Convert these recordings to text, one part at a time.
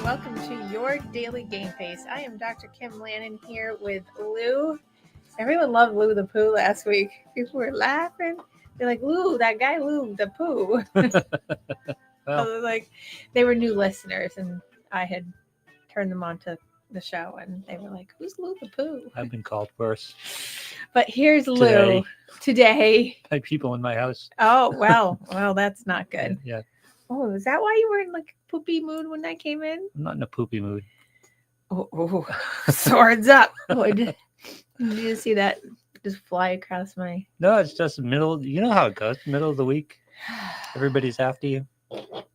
welcome to your Daily Game Face. I am Dr. Kim Lannon here with Lou. Everyone loved Lou the Pooh last week. People were laughing. They're like, Lou, that guy Lou the Pooh. Well, I was like, they were new listeners, and I had turned them on to the show, and they were like, who's Lou the Pooh? I've been called worse But here's Lou today. by people in my house. Oh, well, that's not good. Yeah, Oh, is that why you were in like a poopy mood when I came in? I'm not in a poopy mood. Oh, swords up. Oh, did you see that just fly across my... No, it's just middle. You know how it goes. Middle of the week, everybody's after you.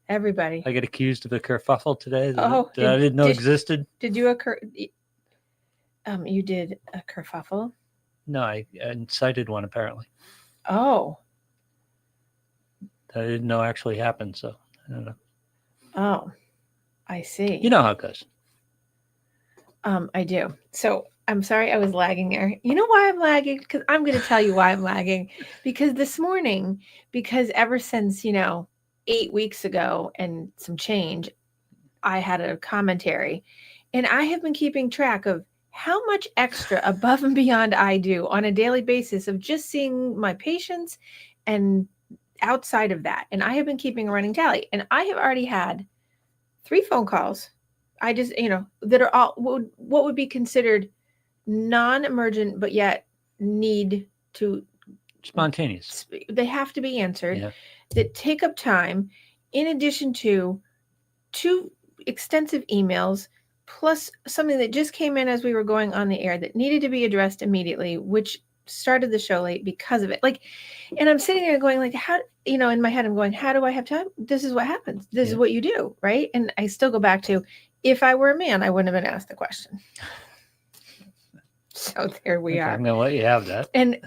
Everybody. I get accused of a kerfuffle today that, Oh, I didn't know existed. Did you you did a kerfuffle? No, I incited one apparently. Oh. That I didn't know actually happened. So I don't know. Oh, I see. You know how it goes. I do. So I'm sorry I was lagging there. You know why I'm lagging? Because I'm going to tell you why I'm lagging. Because this morning, ever since, 8 weeks ago and some change, I had a commentary, and I have been keeping track of how much extra above and beyond I do on a daily basis of just seeing my patients and outside of that. And I have been keeping a running tally, and I have already had 3 phone calls. I just, that are all what would be considered non-emergent, but yet need to Spontaneous. They have to be answered. That take up time, in addition to 2 extensive emails, plus something that just came in as we were going on the air that needed to be addressed immediately, which started the show late because of it. And I'm sitting there going like, how, in my head, I'm going, how do I have time? This is what happens. This is what you do. Right. And I still go back to, if I were a man, I wouldn't have been asked the question. So there we are. I'm going to let you have that. And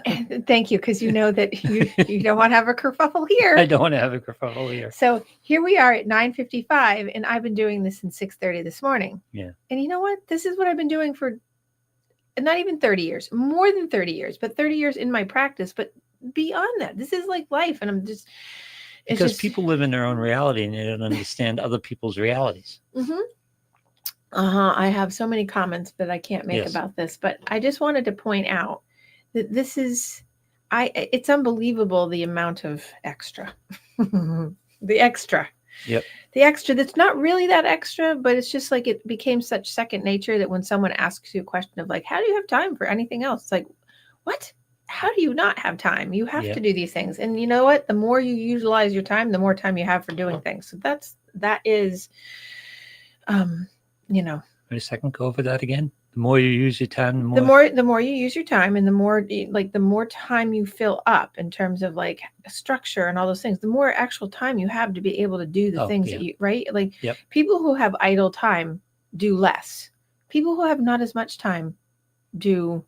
thank you, because you know that you don't want to have a kerfuffle here. I don't want to have a kerfuffle here. So here we are at 9:55, and I've been doing this since 6:30 this morning. Yeah. And you know what? This is what I've been doing for not even 30 years, more than 30 years, but 30 years in my practice. But beyond that, this is like life. And I'm just... Because people live in their own reality, and they don't understand other people's realities. Mm-hmm. I have so many comments that I can't make about this, but I just wanted to point out that this is, it's unbelievable the amount of extra, the extra. Yep. The extra that's not really that extra, but it's just like it became such second nature that when someone asks you a question of like, how do you have time for anything else? It's like, what? How do you not have time? You have to do these things. And you know what? The more you utilize your time, the more time you have for doing things. So that is, Wait a second, go over that again. The more you use your time, the more you use your time, and the more time you fill up in terms of like structure and all those things, the more actual time you have to be able to do the things that you, right? Like people who have idle time do less. People who have not as much time do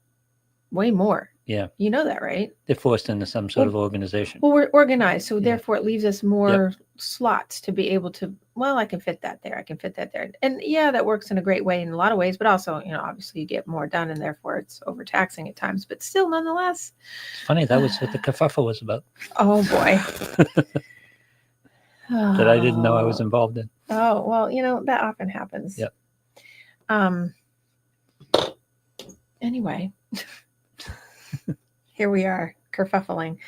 way more. Yeah. You know that, right? They're forced into some sort of organization. Well, we're organized. So therefore it leaves us more slots to be able to, well, I can fit that there. I can fit that there. And that works in a great way in a lot of ways, but also, obviously you get more done, and therefore it's overtaxing at times, but still nonetheless. It's funny. That was what the kerfuffle was about. Oh boy. That I didn't know I was involved in. Oh, well, that often happens. Yep. Anyway. Here we are, kerfuffling.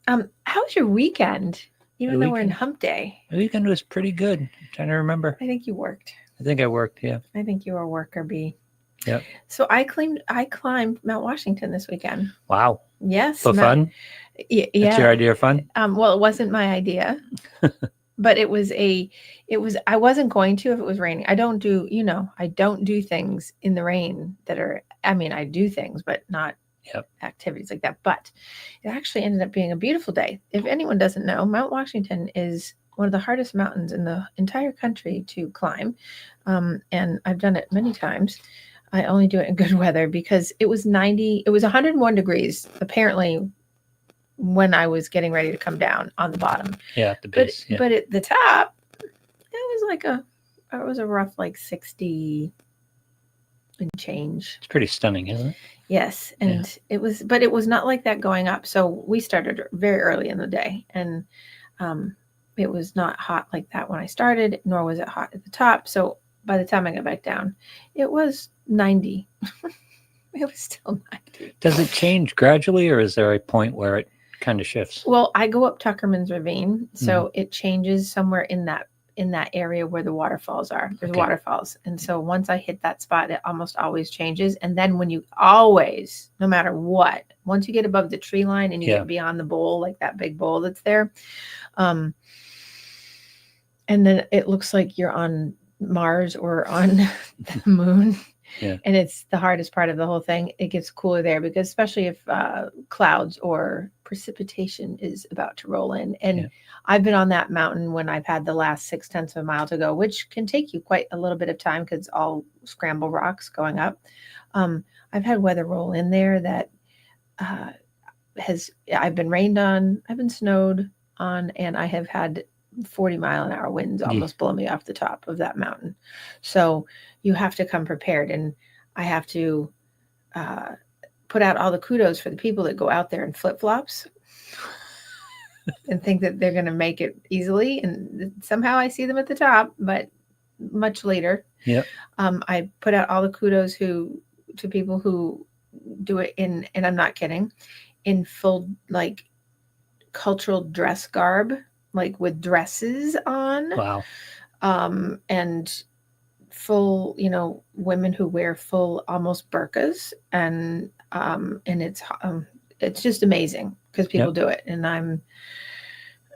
How was your weekend? Even though we're in hump day. The weekend was pretty good. I'm trying to remember. I think you worked. I think I worked, yeah. I think you were a worker bee. Yep. So I climbed Mount Washington this weekend. Wow. Yes. For fun? Yeah. That's your idea of fun? Well, it wasn't my idea. But I wasn't going to if it was raining. I don't do things in the rain that are, I do things, but not activities like that. But it actually ended up being a beautiful day. If anyone doesn't know, Mount Washington is one of the hardest mountains in the entire country to climb. And I've done it many times. I only do it in good weather because it was 101 degrees, apparently, when I was getting ready to come down on the bottom. Yeah, at the base. But at the top, it was a rough 60 and change. It's pretty stunning, isn't it? Yes. And it was not like that going up. So we started very early in the day, and it was not hot like that when I started, nor was it hot at the top. So by the time I got back down, it was 90. It was still 90. Does it change gradually, or is there a point where it kind of shifts? Well, I go up Tuckerman's Ravine, so it changes somewhere in that area where the waterfalls are. There's Okay. waterfalls, and so once I hit that spot, it almost always changes. And then when you always, no matter what, once you get above the tree line and you Yeah. get beyond the bowl, like that big bowl that's there, and then it looks like you're on Mars or on the moon. Yeah. And it's the hardest part of the whole thing. It gets cooler there because especially if clouds or precipitation is about to roll in. And Yeah. I've been on that mountain when I've had the last 0.6 of a mile to go, which can take you quite a little bit of time because it's all scramble rocks going up. I've had weather roll in there that I've been rained on, I've been snowed on, and I have had 40-mile-an-hour winds almost blow me off the top of that mountain. So you have to come prepared, and I have to put out all the kudos for the people that go out there in flip-flops and think that they're going to make it easily. And somehow I see them at the top, but much later. Yeah. I put out all the kudos to people who do it in, and I'm not kidding, in full like cultural dress garb, like with dresses on. Wow. And full, women who wear full almost burqas, and it's just amazing because people do it, and I'm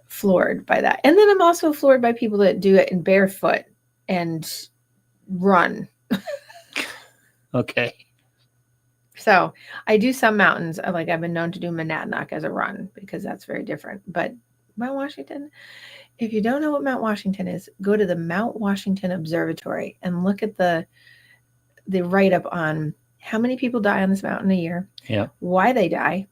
floored by that. And then I'm also floored by people that do it in barefoot and run. Okay. So I do some mountains, like I've been known to do Monadnock as a run because that's very different. But Mount Washington, if you don't know what Mount Washington is, go to the Mount Washington Observatory and look at the write-up on how many people die on this mountain a year, why they die,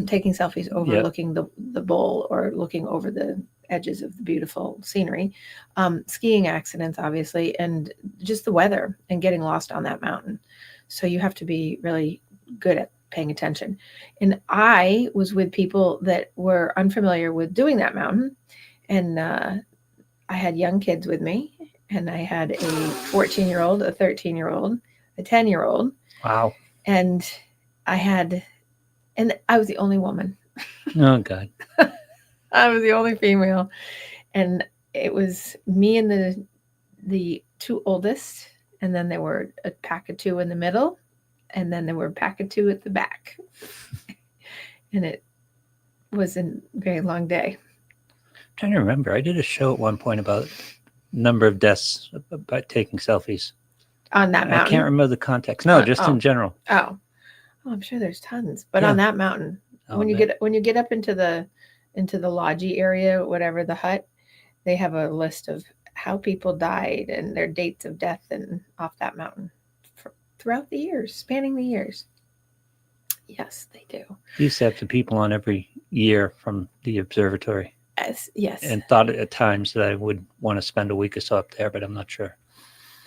taking selfies overlooking the bowl or looking over the edges of the beautiful scenery, skiing accidents, obviously, and just the weather and getting lost on that mountain. So you have to be really good at paying attention. And I was with people that were unfamiliar with doing that mountain. And I had young kids with me, and I had a 14-year-old, a 13-year-old, a 10-year-old. Wow. And I was the only woman. Oh, God. I was the only female. And it was me and the two oldest. And then there were a pack of two in the middle. And then there were a pack of two at the back. And it was a very long day. I'm trying to remember. I did a show at one point about number of deaths by taking selfies. On that mountain? I can't remember the context. No, just in general. Oh, I'm sure there's tons. But on that mountain, when you get up into the lodgy area, whatever the hut, they have a list of how people died and their dates of death and off that mountain throughout the years, spanning the years. Yes, they do. You used to have the people on every year from the observatory. Yes. And thought at times that I would want to spend a week or so up there, but I'm not sure.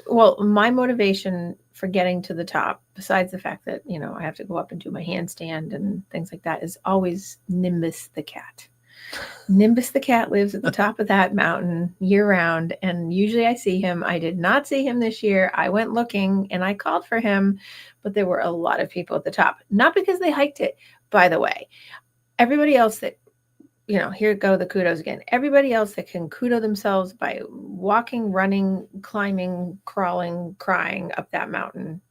Well, my motivation for getting to the top, besides the fact that, I have to go up and do my handstand and things like that, is always Nimbus the cat. Nimbus the cat lives at the top of that mountain year round, and usually I see him. I did not see him this year. I went looking and I called for him, but there were a lot of people at the top. Not because they hiked it, by the way. Everybody else that, here go the kudos again. Everybody else that can kudo themselves by walking, running, climbing, crawling, crying up that mountain,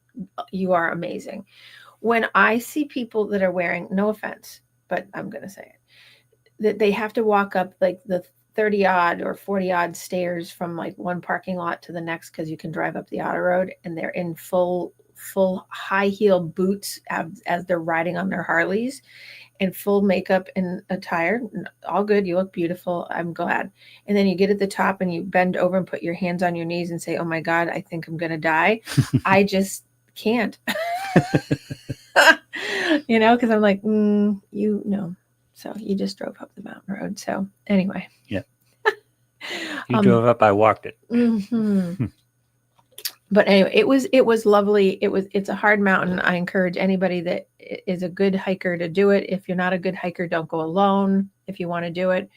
you are amazing. When I see people that are wearing, no offense, but I'm going to say it, that they have to walk up like the 30-odd or 40-odd stairs from like one parking lot to the next because you can drive up the auto road, and they're in full high heel boots as they're riding on their Harleys, and full makeup and attire. All good. You look beautiful. I'm glad. And then you get at the top and you bend over and put your hands on your knees and say, oh my God, I think I'm going to die. I just can't, because I'm like, So you just drove up the mountain road. So anyway. Yeah. You drove up, I walked it. Mm-hmm. But anyway, it was lovely. It's a hard mountain. I encourage anybody that is a good hiker to do it. If you're not a good hiker, don't go alone if you want to do it.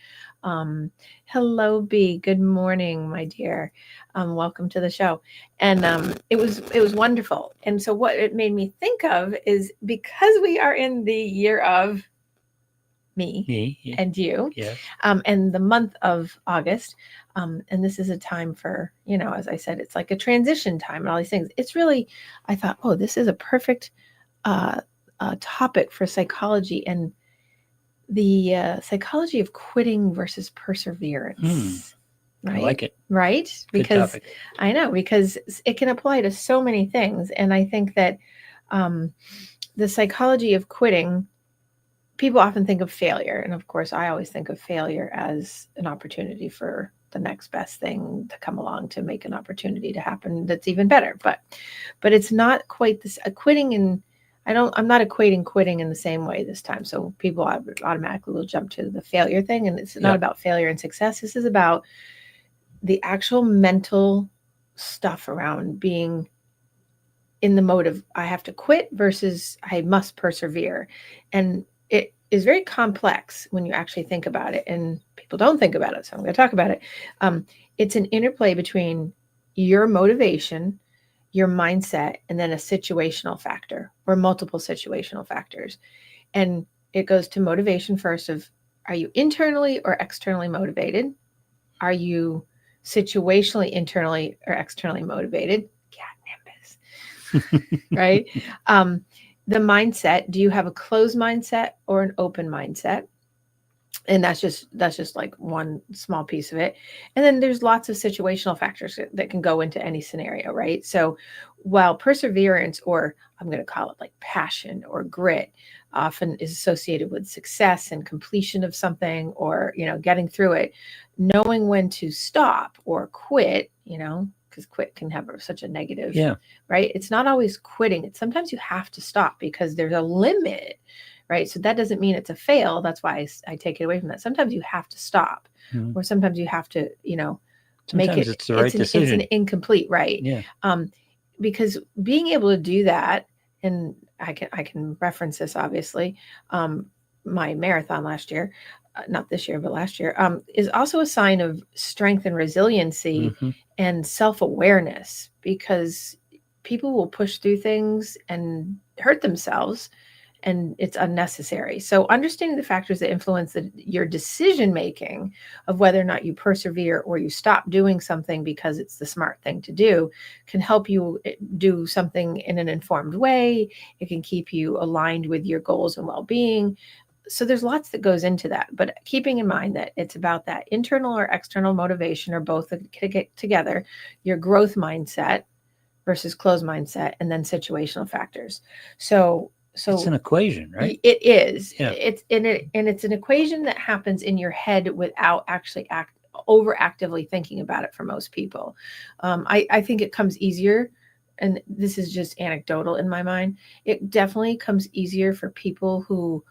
Hello, B. Good morning, my dear. Welcome to the show. And it was wonderful. And so what it made me think of is because we are in the year of me Yeah. and you, Yes. and the month of August. And this is a time for, as I said, it's like a transition time and all these things. It's really, I thought, oh, this is a perfect uh, topic for psychology and the psychology of quitting versus perseverance. I Right? like it. Right? Good Because topic. I know, because it can apply to so many things. And I think that the psychology of quitting, people often think of failure. And of course, I always think of failure as an opportunity for the next best thing to come along to make an opportunity to happen that's even better. But it's not quite this quitting. And I'm not equating quitting in the same way this time. So people automatically will jump to the failure thing. And it's not about failure and success. This is about the actual mental stuff around being in the mode of I have to quit versus I must persevere. And it is very complex when you actually think about it, and people don't think about it. So I'm going to talk about it. It's an interplay between your motivation, your mindset, and then a situational factor or multiple situational factors. And it goes to motivation first of, are you internally or externally motivated? Are you situationally, internally, or externally motivated? Cat nimbus, right? The mindset, do you have a closed mindset or an open mindset? And that's just like one small piece of it. And then there's lots of situational factors that can go into any scenario, right? So while perseverance, or I'm going to call it like passion or grit, often is associated with success and completion of something, or getting through it, knowing when to stop or quit, because quit can have such a negative, right? It's not always quitting. It's sometimes you have to stop because there's a limit, right? So that doesn't mean it's a fail. That's why I take it away from that. Sometimes you have to stop, or sometimes you have to, make it. It's the right decision. It's an incomplete, right? Yeah. Because being able to do that, and I can reference this obviously. My marathon last year, not this year, but last year, is also a sign of strength and resiliency and self-awareness, because people will push through things and hurt themselves, and it's unnecessary. So understanding the factors that influence your decision making of whether or not you persevere or you stop doing something because it's the smart thing to do can help you do something in an informed way. It can keep you aligned with your goals and well-being. So there's lots that goes into that, but keeping in mind that it's about that internal or external motivation, or both together, your growth mindset versus closed mindset, and then situational factors. So it's an equation, right? It is. Yeah. It's an equation that happens in your head without actually overactively thinking about it for most people. I think it comes easier, and this is just anecdotal in my mind. It definitely comes easier for people who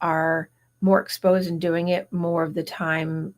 are more exposed and doing it more of the time,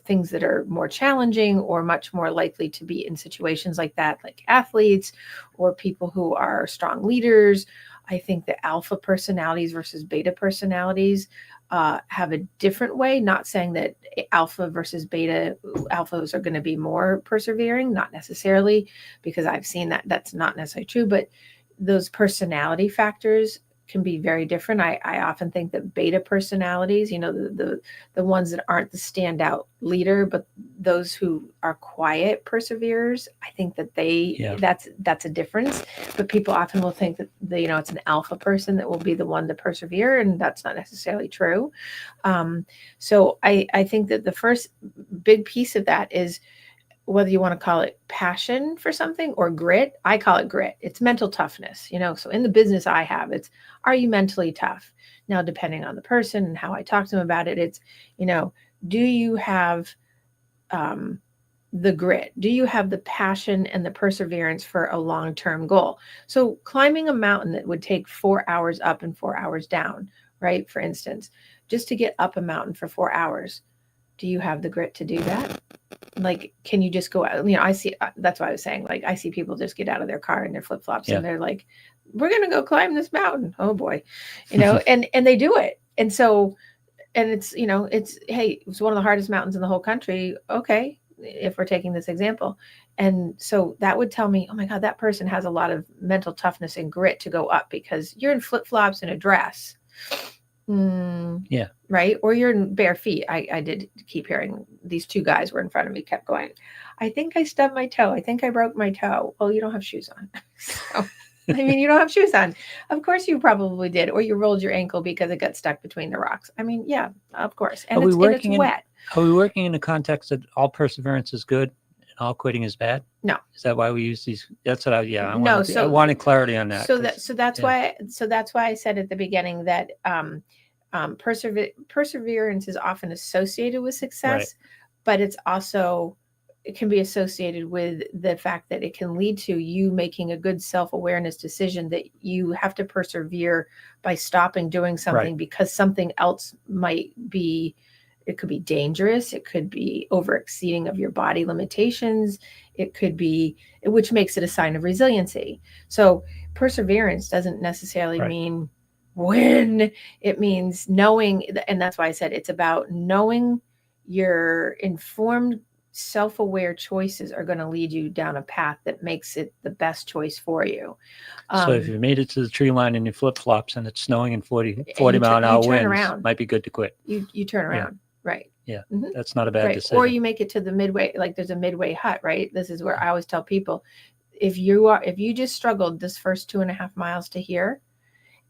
things that are more challenging or much more likely to be in situations like that, like athletes or people who are strong leaders. I think that alpha personalities versus beta personalities have a different way. Not saying that alpha versus beta, alphas are going to be more persevering, not necessarily, because I've seen that that's not necessarily true, but those personality factors can be very different. I often think that beta personalities, the ones that aren't the standout leader, but those who are quiet perseverers, I think that that's a difference. But people often will think that it's an alpha person that will be the one to persevere, and that's not necessarily true. So I think that the first big piece of that is, whether you want to call it passion for something or grit. I call it grit. It's mental toughness, so in the business I have, it's, are you mentally tough? Now, depending on the person and how I talk to them about it, it's, do you have the grit? Do you have the passion and the perseverance for a long-term goal? So climbing a mountain that would take 4 hours up and 4 hours down, right? For instance, just to get up a mountain for 4 hours, do you have the grit to do that? Like, can you just go out? I see, that's what I was saying. Like, I see people just get out of their car in their flip flops and they're like, we're going to go climb this mountain. Oh boy. And they do it. And so and it's, hey, it's one of the hardest mountains in the whole country. Okay, if we're taking this example. And so that would tell me, oh my God, that person has a lot of mental toughness and grit to go up, because you're in flip-flops and a dress. Yeah. Right. Or you're in bare feet. I did keep hearing these two guys were in front of me, kept going, I think I stubbed my toe. I think I broke my toe. Well, you don't have shoes on. So, I mean, you don't have shoes on. Of course you probably did. Or you rolled your ankle because it got stuck between the rocks. I mean, yeah, of course. And it's wet. Are we working in the context that all perseverance is good and all quitting is bad? No. Is that why we use these? That's what I I wanted clarity on that. So that's why I said at the beginning that perseverance is often associated with success, but it can be associated with the fact that it can lead to you making a good self-awareness decision that you have to persevere by stopping doing something because something else might be. It could be dangerous. It could be over exceeding of your body limitations. It could be, which makes it a sign of resiliency. So perseverance doesn't necessarily mean win. It means knowing, and that's why I said it's about knowing your informed, self-aware choices are going to lead you down a path that makes it the best choice for you. So if you made it to the tree line in your flip-flops and it's snowing and 40 mile an hour winds, might be good to quit. You turn around. Yeah. Right. Yeah. Mm-hmm. That's not a bad decision. Or you make it to the midway, like there's a midway hut, right? This is where I always tell people, if you just struggled this first 2.5 miles to here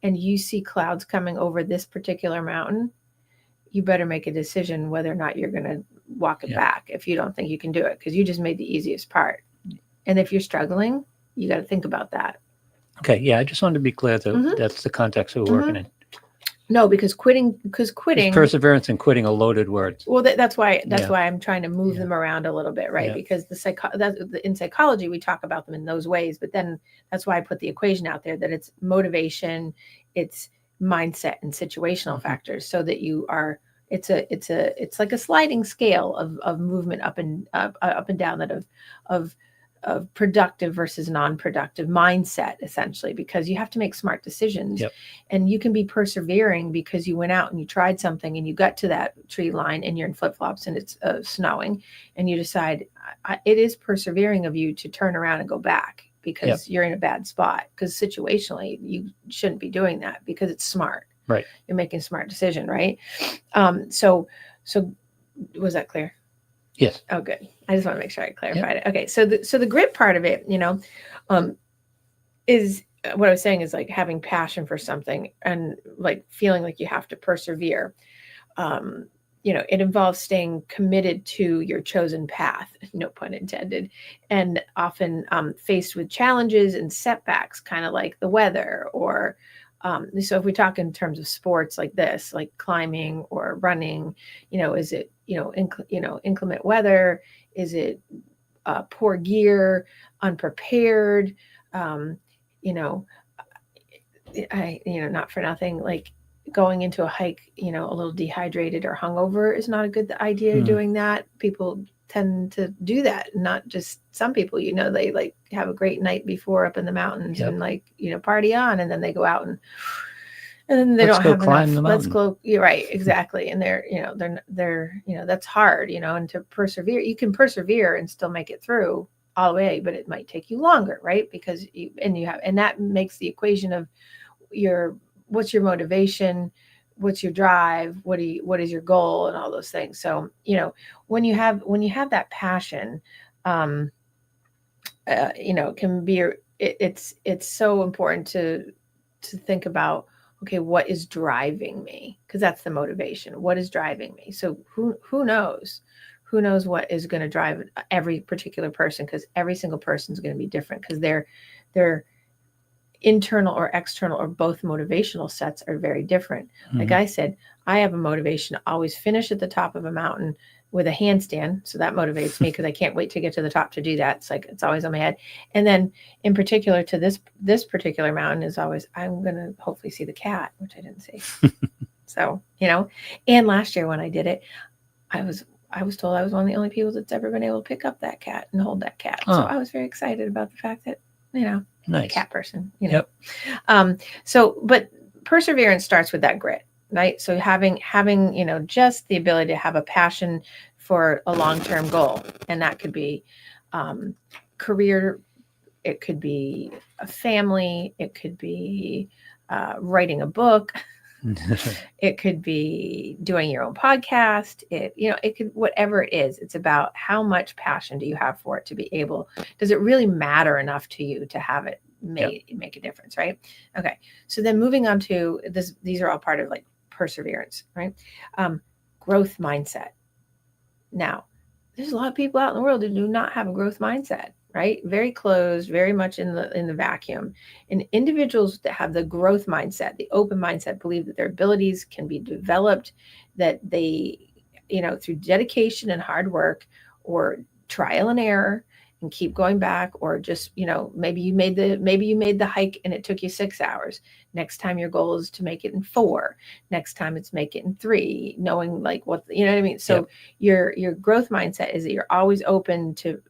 and you see clouds coming over this particular mountain, you better make a decision whether or not you're going to walk it back if you don't think you can do it, because you just made the easiest part. And if you're struggling, you got to think about that. Okay. Yeah. I just wanted to be clear that that's the context we're working in. No, because quitting, perseverance and quitting are loaded words. Well, that's why I'm trying to move them around a little bit, right? Yeah. Because in psychology we talk about them in those ways, but then that's why I put the equation out there that it's motivation, it's mindset, and situational factors, so that you are. It's like a sliding scale of movement up and down, that of productive versus non-productive mindset, essentially, because you have to make smart decisions. And you can be persevering because you went out and you tried something and you got to that tree line and you're in flip-flops and it's snowing, and you decide it is persevering of you to turn around and go back because you're in a bad spot, because situationally you shouldn't be doing that, because it's smart. Right. You're making a smart decision. Right. So was that clear? Yes. Oh, good. I just want to make sure I clarified it. Okay. So the grit part of it, is what I was saying, is like having passion for something and like feeling like you have to persevere. It involves staying committed to your chosen path, no pun intended, and often faced with challenges and setbacks, kind of like the weather, or so if we talk in terms of sports like this, like climbing or running, is it, inclement weather? Is it poor gear, unprepared? Not for nothing, like going into a hike, a little dehydrated or hungover is not a good idea. Doing that, people tend to do that. Not just some people, they like have a great night before up in the mountains and party on, and then they go out and then they don't have enough. Let's go. You're right. Exactly. And they're that's hard, and to persevere, you can persevere and still make it through all the way, but it might take you longer, right? Because and that makes the equation of what's your motivation, what's your drive, what is your goal, and all those things. So, when you have that passion, can be, it's so important to think about, okay, what is driving me? Because that's the motivation. What is driving me? So who knows? Who knows what is going to drive every particular person? Because every single person is going to be different, because their internal or external or both motivational sets are very different. Like I said, I have a motivation to always finish at the top of a mountain with a handstand. So that motivates me, because I can't wait to get to the top to do that. It's like, it's always on my head. And then in particular to this particular mountain is always, I'm going to hopefully see the cat, which I didn't see. So, and last year when I did it, I was told I was one of the only people that's ever been able to pick up that cat and hold that cat. So I was very excited about the fact that, nice. cat person, but perseverance starts with that grit. right? So having, just the ability to have a passion for a long-term goal, and that could be career, it could be a family, it could be writing a book, it could be doing your own podcast, it could, whatever it is, it's about how much passion do you have for it to be able, does it really matter enough to you to have it make a difference, right? Okay, so then moving on to this, these are all part of like perseverance, right? Growth mindset. Now, there's a lot of people out in the world who do not have a growth mindset, right? Very closed, very much in the vacuum. And individuals that have the growth mindset, the open mindset, believe that their abilities can be developed, that they, through dedication and hard work or trial and error, and keep going back, or just, maybe you made the hike and it took you 6 hours. Next time your goal is to make it in 4. Next time it's make it in 3, knowing like what, you know what I mean? So your growth mindset is that you're always open to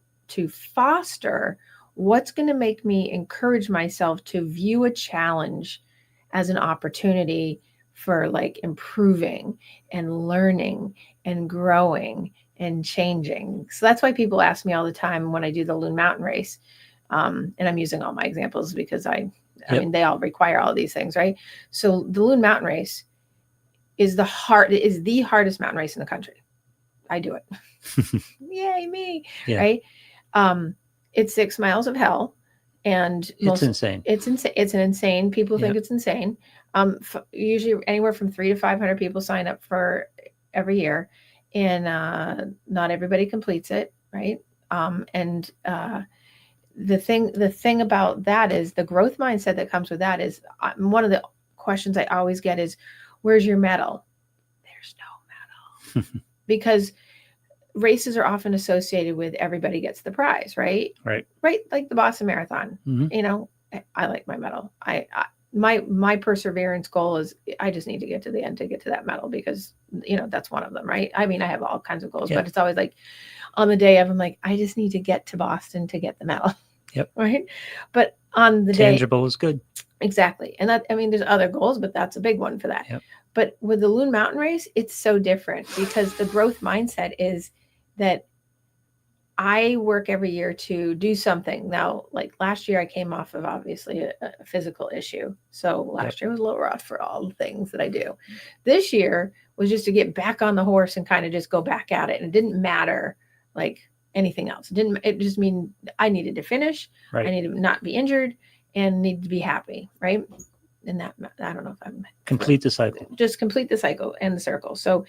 foster what's going to make me encourage myself to view a challenge as an opportunity for like improving and learning and growing and changing. So that's why people ask me all the time when I do the Loon Mountain race. And I'm using all my examples because I mean, they all require all of these things, right? So the Loon Mountain race is the hardest mountain race in the country. I do it. Yay, me. Yeah. Right. It's 6 miles of hell. And it's insane. It's insane. It's an insane. People think it's insane. Usually anywhere from 300 to 500 people sign up for every year, and not everybody completes it, right? And the thing about that is the growth mindset that comes with that is one of the questions I always get is, "Where's your medal?" There's no medal because races are often associated with everybody gets the prize, right? Right. Like the Boston Marathon. Mm-hmm. I like my medal. My perseverance goal is I just need to get to the end to get to that medal because, that's one of them, right? I mean, I have all kinds of goals, but it's always like on the day of, I'm like, I just need to get to Boston to get the medal. Yep. Right. But on the tangible is good. Exactly. And that, I mean, there's other goals, but that's a big one for that. Yep. But with the Loon Mountain race, it's so different because the growth mindset is that I work every year to do something. Now, like last year, I came off of obviously a physical issue. So last year was a little rough for all the things that I do. This year was just to get back on the horse and kind of just go back at it. And it didn't matter like anything else. It just mean I needed to finish. Right. I needed to not be injured and need to be happy. Right. And that, I don't know if I'm complete the cycle. Just complete the cycle and the circle. So,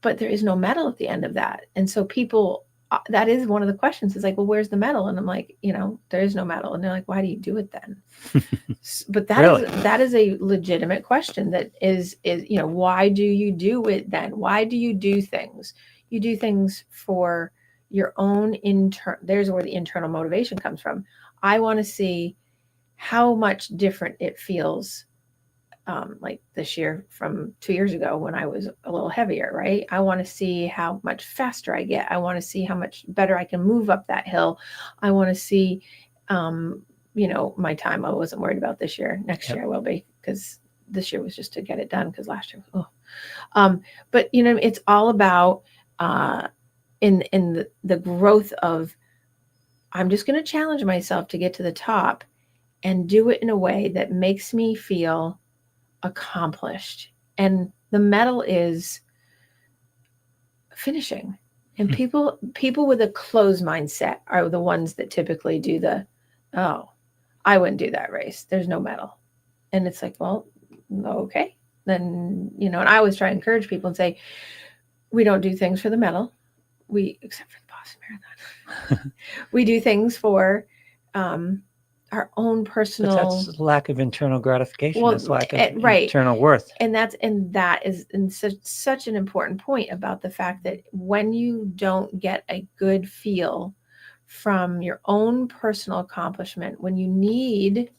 but there is no medal at the end of that. And so people, that is one of the questions is like, well, where's the medal? And I'm like, there is no medal. And they're like, why do you do it then? But that is a legitimate question that is, why do you do it then? Why do you do things? You do things for your own there's where the internal motivation comes from. I want to see how much different it feels like this year from 2 years ago when I was a little heavier, right? I want to see how much faster I get. I want to see how much better I can move up that hill. I want to see, my time. I wasn't worried about this year. Next year I will be, because this year was just to get it done, because last year was, but it's all about in the growth of, I'm just going to challenge myself to get to the top and do it in a way that makes me feel accomplished. And the medal is finishing. And people with a closed mindset are the ones that typically do I wouldn't do that race. There's no medal. And it's like, well, okay. Then, and I always try to encourage people and say, we don't do things for the medal. Except for the Boston Marathon, we do things for our own personal. But that's lack of internal gratification. That's lack of internal worth. And that is such an important point about the fact that when you don't get a good feel from your own personal accomplishment, when you need,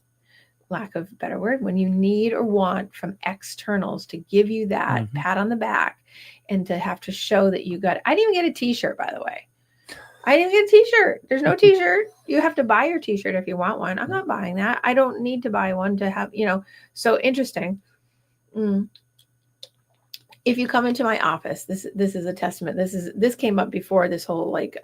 lack of a better word, when you need or want from externals to give you that pat on the back and to have to show that you got it. I didn't even get a t-shirt, by the way. I didn't get a t-shirt. There's no t-shirt. You have to buy your t-shirt if you want one. I'm not buying that. I don't need to buy one to have, so interesting. if you come into my office, this is a testament. This came up before this whole like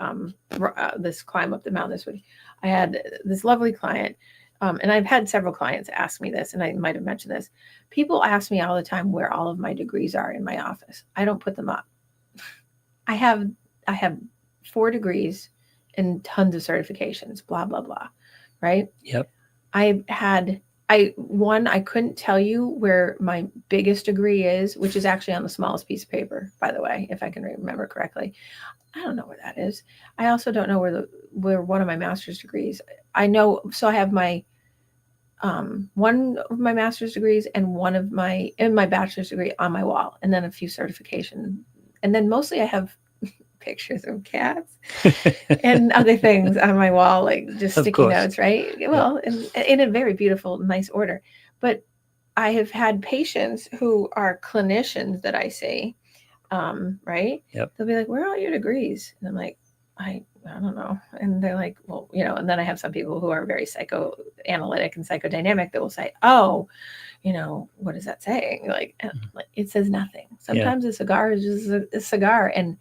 this climb up the mountain this week. I had this lovely client, and I've had several clients ask me this, and I might have mentioned this. People ask me all the time where all of my degrees are in my office. I don't put them up. I have 4 degrees and tons of certifications, blah blah blah, right? Yep. I couldn't tell you where my biggest degree is, which is actually on the smallest piece of paper, by the way, if I can remember correctly. I don't know where that is. I also don't know where one of my master's degrees. I know, so I have my one of my master's degrees and my bachelor's degree on my wall, and then a few certifications, and then mostly I have pictures of cats and other things on my wall, like just sticky notes, right? Well, in a very beautiful, nice order. But I have had patients who are clinicians that I see, right? Yep. They'll be like, "Where are all your degrees?" And I'm like, I don't know. And they're like, well, and then I have some people who are very psychoanalytic and psychodynamic that will say, oh, what is that saying? Like, it says nothing. Sometimes a cigar is just a cigar, and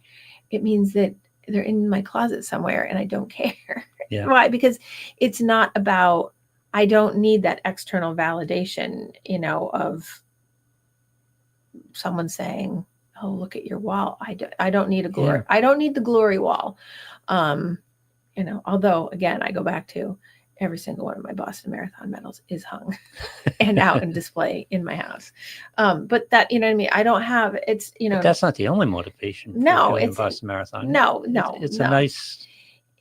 it means that they're in my closet somewhere and I don't care. Yeah. Why? Because it's not about, I don't need that external validation, of someone saying, oh, look at your wall. I don't need a glory. Yeah. I don't need the glory wall. Although again, I go back to every single one of my Boston Marathon medals is hung and out in display in my house. But that, you know what I mean? I don't have, it's, But that's not the only motivation. No, it's Boston Marathon. No, it's a nice.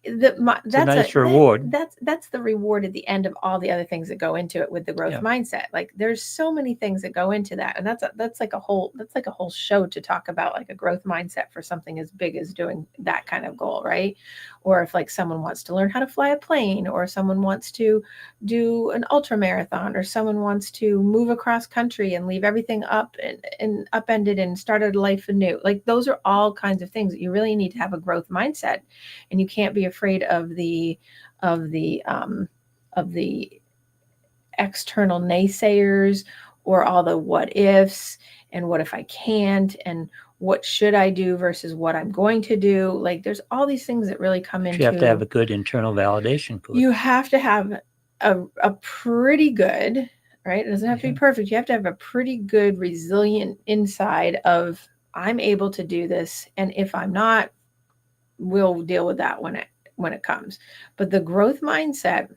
That's a nice reward. That's the reward at the end of all the other things that go into it with the growth mindset. Like there's so many things that go into that, and that's like a whole show to talk about, like a growth mindset for something as big as doing that kind of goal, right? Or if like someone wants to learn how to fly a plane, or someone wants to do an ultra marathon, or someone wants to move across country and leave everything up and upended and start a life anew. Like those are all kinds of things that you really need to have a growth mindset, and you can't be afraid of the external naysayers or all the what ifs and what if I can't and what should I do versus what I'm going to do. Like there's all these things that really come into. You have to have a good internal validation. You have to have a pretty good, right? It doesn't have to be perfect. You have to have a pretty good resilient inside of, I'm able to do this, and if I'm not, we'll deal with that when it comes. But the growth mindset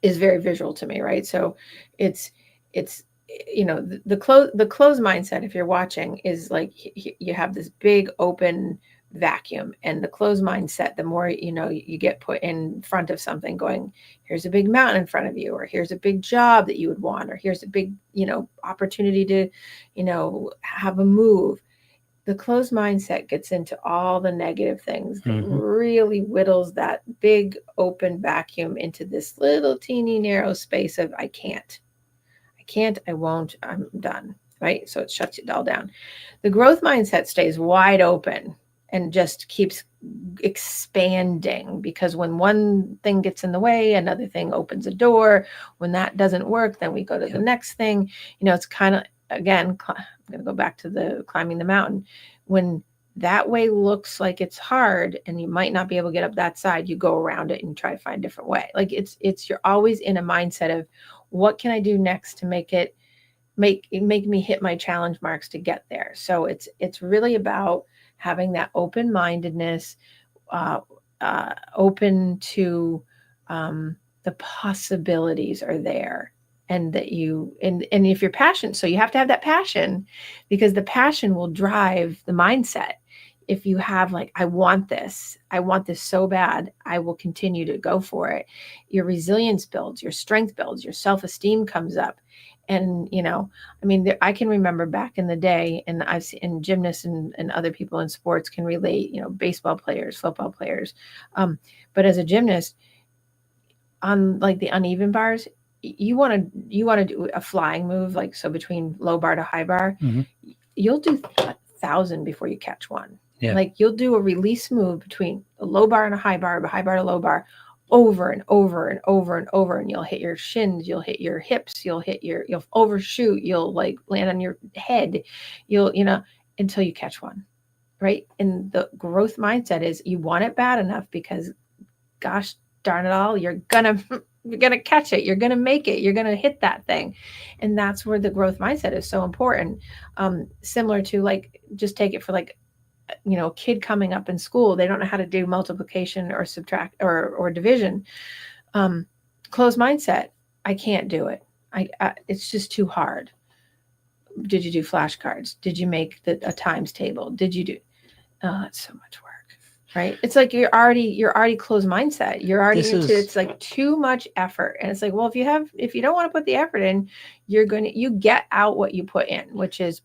is very visual to me, right? So it's the closed mindset, if you're watching, is like you have this big open vacuum, and the closed mindset, the more you get put in front of something, going, here's a big mountain in front of you, or here's a big job that you would want, or here's a big opportunity to have a move. The closed mindset gets into all the negative things that really whittles that big open vacuum into this little teeny narrow space of I can't, I won't, I'm done, right? So it shuts it all down. The growth mindset stays wide open and just keeps expanding, because when one thing gets in the way, another thing opens a door. When that doesn't work, then we go to the next thing. It's kind of, again, I'm going to go back to the climbing the mountain. When that way looks like it's hard and you might not be able to get up that side, you go around it and try to find a different way. Like you're always in a mindset of, what can I do next to make me hit my challenge marks to get there? So it's really about having that open-mindedness, open to the possibilities are there. And that and if you're passionate, so you have to have that passion, because the passion will drive the mindset. If you have like, I want this so bad, I will continue to go for it. Your resilience builds, your strength builds, your self-esteem comes up. And, I can remember back in the day, and I've seen gymnasts and other people in sports can relate, baseball players, football players. But as a gymnast, on like the uneven bars, you want to do a flying move, like, so between low bar to high bar, you'll do 1,000 before you catch one. Like you'll do a release move between a low bar and a high bar to low bar over and over and over and over, and you'll hit your shins, you'll hit your hips, you'll overshoot, you'll like land on your head, you'll, until you catch one, right? And the growth mindset is you want it bad enough because gosh darn it all, you're gonna catch it, you're gonna make it, you're gonna hit that thing. And that's where the growth mindset is so important. Similar to, like, just take it for like, a kid coming up in school, they don't know how to do multiplication or subtract or division. Closed mindset, I can't do it. I it's just too hard. Did you do flashcards? Did you make a times table? Did you do? Oh, it's so much work, right? It's like you're already closed mindset. You're already it's like too much effort, and it's like, well, if you don't want to put the effort in, you get out what you put in, which is.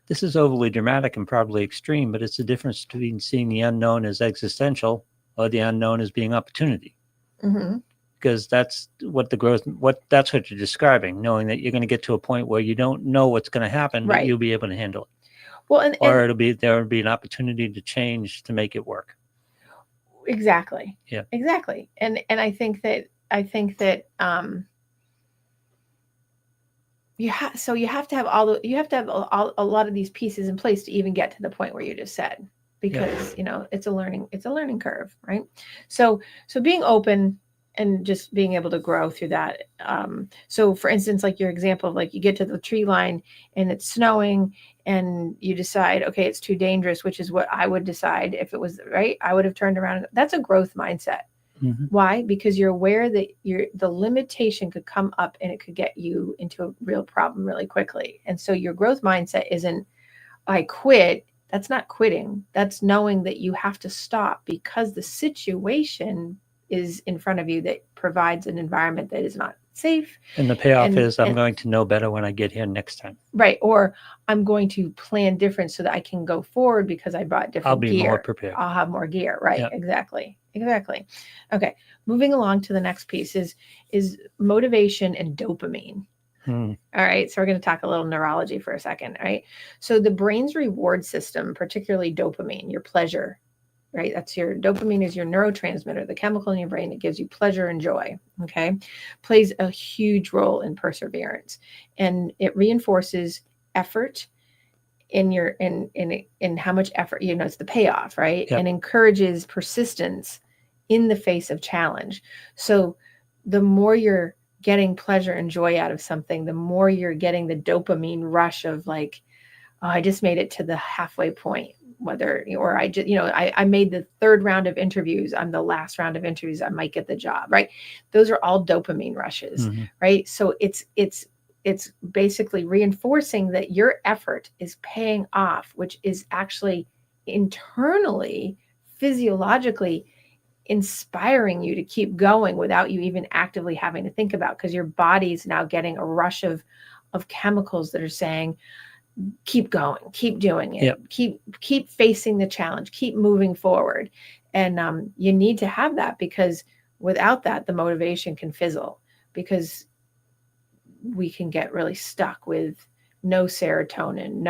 This is overly dramatic and probably extreme, but it's the difference between seeing the unknown as existential or the unknown as being opportunity. Mm-hmm. Because that's what that's what you're describing, knowing that you're going to get to a point where you don't know what's going to happen, right. But you'll be able to handle it. Well, or there'll be an opportunity to change to make it work. Exactly. Yeah. Exactly. And I think that you have to have a lot of these pieces in place to even get to the point where you just said, because it's a learning curve, right? So being open and just being able to grow through that. So for instance, like your example of, like, you get to the tree line and it's snowing and you decide, okay, it's too dangerous, which is what I would decide if it was right. I would have turned around. That's a growth mindset. Mm-hmm. Why? Because you're aware that the limitation could come up and it could get you into a real problem really quickly. And so your growth mindset isn't, I quit. That's not quitting. That's knowing that you have to stop because the situation is in front of you that provides an environment that is not safe. And the payoff is I'm going to know better when I get here next time. Right. Or I'm going to plan different so that I can go forward because I brought different gear. I'll be more prepared. I'll have more gear. Right. Yep. Exactly. Okay. Moving along to the next piece is motivation and dopamine. All right. So we're going to talk a little neurology for a second. Right. So the brain's reward system, particularly dopamine, your pleasure, right? Dopamine is your neurotransmitter, the chemical in your brain that gives you pleasure and joy. Okay. Plays a huge role in perseverance, and it reinforces effort in how much effort, it's the payoff, right? Yep. And encourages persistence in the face of challenge. So the more you're getting pleasure and joy out of something, the more you're getting the dopamine rush of, like, oh, I just made it to the halfway point, or I just, I made the third round of interviews. I'm the last round of interviews. I might get the job, right? Those are all dopamine rushes, right? So it's basically reinforcing that your effort is paying off, which is actually internally, physiologically inspiring you to keep going without you even actively having to think about, because your body's now getting a rush of chemicals that are saying, keep going, keep doing it, yep. keep facing the challenge, keep moving forward. And you need to have that, because without that, the motivation can fizzle, because we can get really stuck with no serotonin,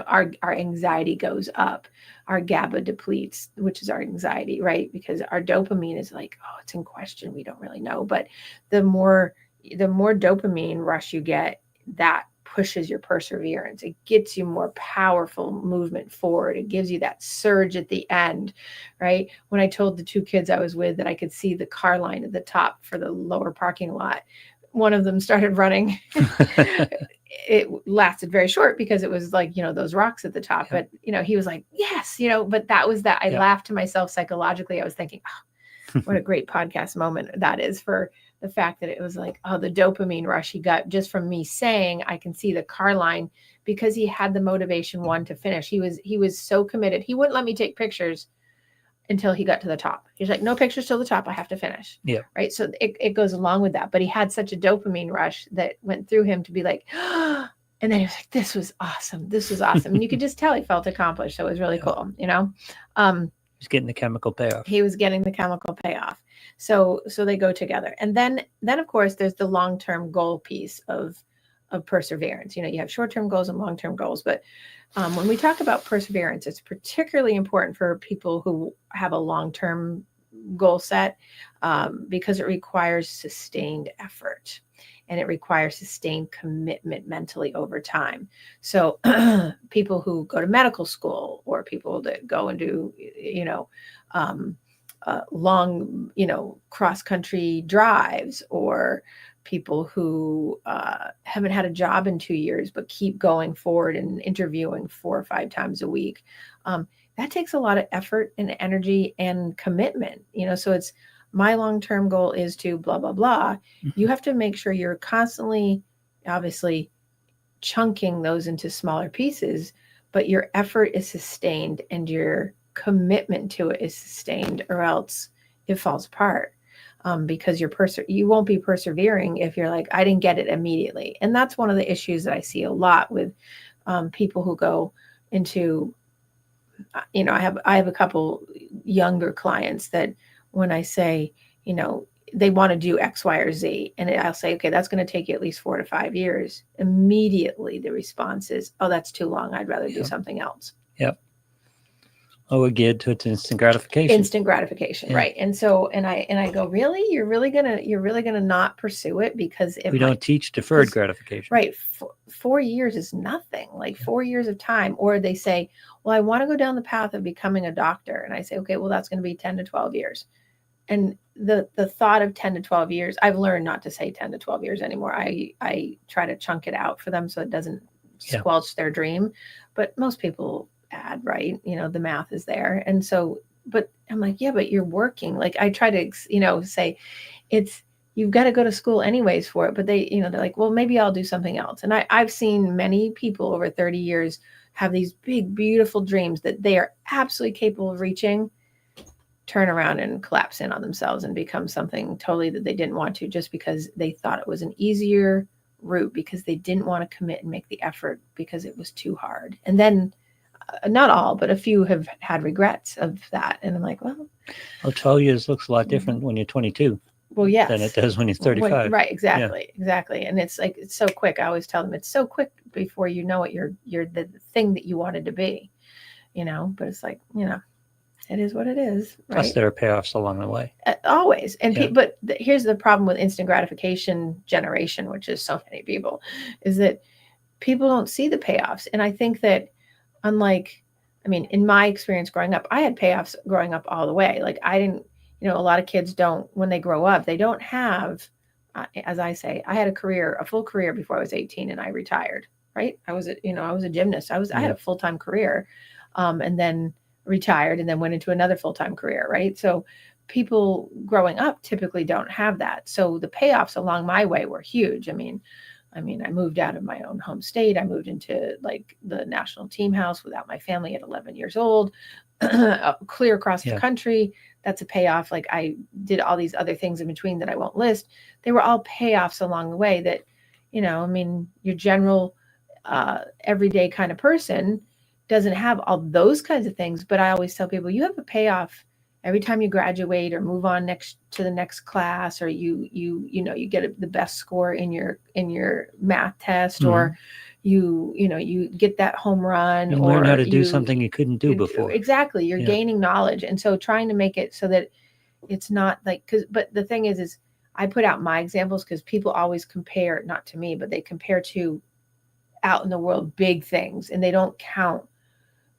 our anxiety goes up, our GABA depletes, which is our anxiety, right? Because our dopamine is like, oh, it's in question. We don't really know. But the more dopamine rush you get, that pushes your perseverance. It gets you more powerful movement forward. It gives you that surge at the end, right? When I told the two kids I was with that I could see the car line at the top for the lower parking lot, one of them started running. It lasted very short because it was like, those rocks at the top, yeah. But, he was like, yes, but that was that. I yeah. laughed to myself psychologically. I was thinking, oh, what a great podcast moment that is, for the fact that it was like, oh, the dopamine rush he got just from me saying, I can see the car line, because he had the motivation, one, to finish. He was so committed. He wouldn't let me take pictures until he got to the top. He's like, no pictures till the top. I have to finish. Yeah. Right. So it goes along with that. But he had such a dopamine rush that went through him to be like, oh, and then he was like, this was awesome. This was awesome. And you could just tell he felt accomplished. So it was really cool. He was getting the chemical payoff. He was getting the chemical payoff. So they go together. And then of course, there's the long-term goal piece of perseverance. You have short-term goals and long-term goals, but when we talk about perseverance, it's particularly important for people who have a long-term goal set, because it requires sustained effort and it requires sustained commitment mentally over time. So people who go to medical school or people that go and do, um, long, cross country drives, or people who haven't had a job in 2 years but keep going forward and interviewing 4 or 5 times a week. That takes a lot of effort and energy and commitment, so it's my long-term goal is to blah, blah, blah. You have to make sure you're constantly, obviously, chunking those into smaller pieces, but your effort is sustained and your commitment to it is sustained, or else it falls apart. Because you won't be persevering if you're like, I didn't get it immediately. And that's one of the issues that I see a lot with people who go into, I have a couple younger clients that when I say, they want to do X, Y, or Z, and I'll say, okay, that's going to take you at least 4 to 5 years. Immediately the response is, oh, that's too long. I'd rather do something else. Yep. Oh, again, to instant gratification. Instant gratification, yeah. Right? And so, and I go, really? You're really gonna not pursue it because we don't teach deferred gratification, right? 4 years is nothing. Like 4 years of time. Or they say, well, I want to go down the path of becoming a doctor, and I say, okay, well, that's going to be 10 to 12 years. And the thought of 10 to 12 years, I've learned not to say 10 to 12 years anymore. I try to chunk it out for them so it doesn't squelch their dream. But most people add, right? The math is there. And so, but I'm like, yeah, but you're working. Like I try to, say you've got to go to school anyways for it. But they, they're like, well, maybe I'll do something else. And I've seen many people over 30 years have these big, beautiful dreams that they are absolutely capable of reaching, turn around and collapse in on themselves and become something totally that they didn't want to, just because they thought it was an easier route, because they didn't want to commit and make the effort because it was too hard. And then not all, but a few have had regrets of that. And I'm like, well, 12 years looks a lot different when you're 22. Well, yes. Than it does when you're 35. Right. Exactly. Yeah. Exactly. And it's like, it's so quick. I always tell them it's so quick before you know it, you're the thing that you wanted to be, but it's like, it is what it is. Right? Plus there are payoffs along the way. Always. And but here's the problem with instant gratification generation, which is so many people, is that people don't see the payoffs. And I think that in my experience growing up, I had payoffs growing up all the way. Like I didn't, a lot of kids don't, when they grow up, they don't have, as I say, I had a full career before I was 18 and I retired, right? I was a gymnast. I had a full-time career, and then retired and then went into another full-time career, right? So people growing up typically don't have that. So the payoffs along my way were huge. I mean, I moved out of my own home state. I moved into like the national team house without my family at 11 years old, clear across the country. That's a payoff. Like I did all these other things in between that I won't list. They were all payoffs along the way that, your general everyday kind of person doesn't have all those kinds of things. But I always tell people, you have a payoff every time you graduate or move on to the next class, or you get the best score in your math test, or you get that home run, you learn how to do something you couldn't do before. Exactly. You're gaining knowledge. And so trying to make it so that it's not like, but the thing is I put out my examples because people always compare, not to me, but they compare to out in the world, big things, and they don't count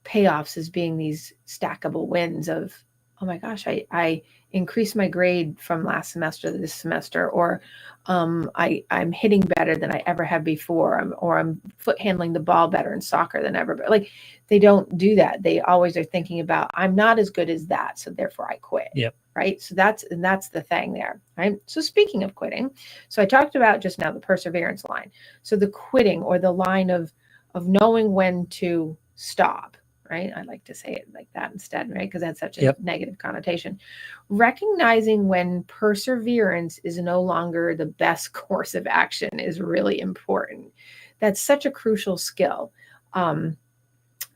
payoffs as being these stackable wins of, oh my gosh, I increased my grade from last semester to this semester, or I'm hitting better than I ever have before, I'm foot handling the ball better in soccer than ever. But like, they don't do that. They always are thinking about, I'm not as good as that, so therefore I quit. Yep. Right. So that's the thing there. Right. So speaking of quitting, so I talked about just now the perseverance line. So the quitting, or the line of knowing when to stop. Right. I like to say it like that instead, right? Because that's such a negative connotation. Recognizing when perseverance is no longer the best course of action is really important. That's such a crucial skill. And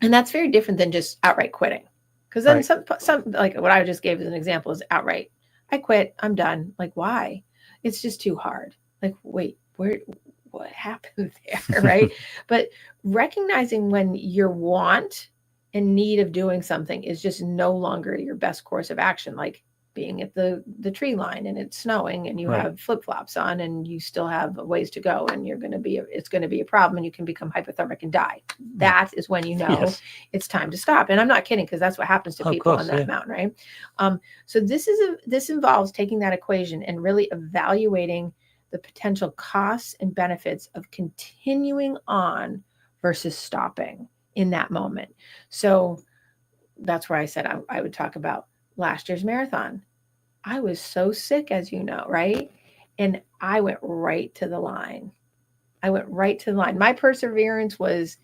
that's very different than just outright quitting. Because then some like what I just gave as an example is outright, I quit, I'm done. Like, why? It's just too hard. Like, wait, what happened there, right? But recognizing when your want and need of doing something is just no longer your best course of action. Like being at the tree line and it's snowing and you Right. have flip-flops on and you still have a ways to go and it's going to be a problem and you can become hypothermic and die. That is when you know Yes. it's time to stop. And I'm not kidding, because that's what happens to Of people course, on that yeah. mountain, right? So this involves taking that equation and really evaluating the potential costs and benefits of continuing on versus stopping in that moment. So that's where I said I would talk about last year's marathon. I was so sick, as you know, right? And I went right to the line. I went right to the line. My perseverance was,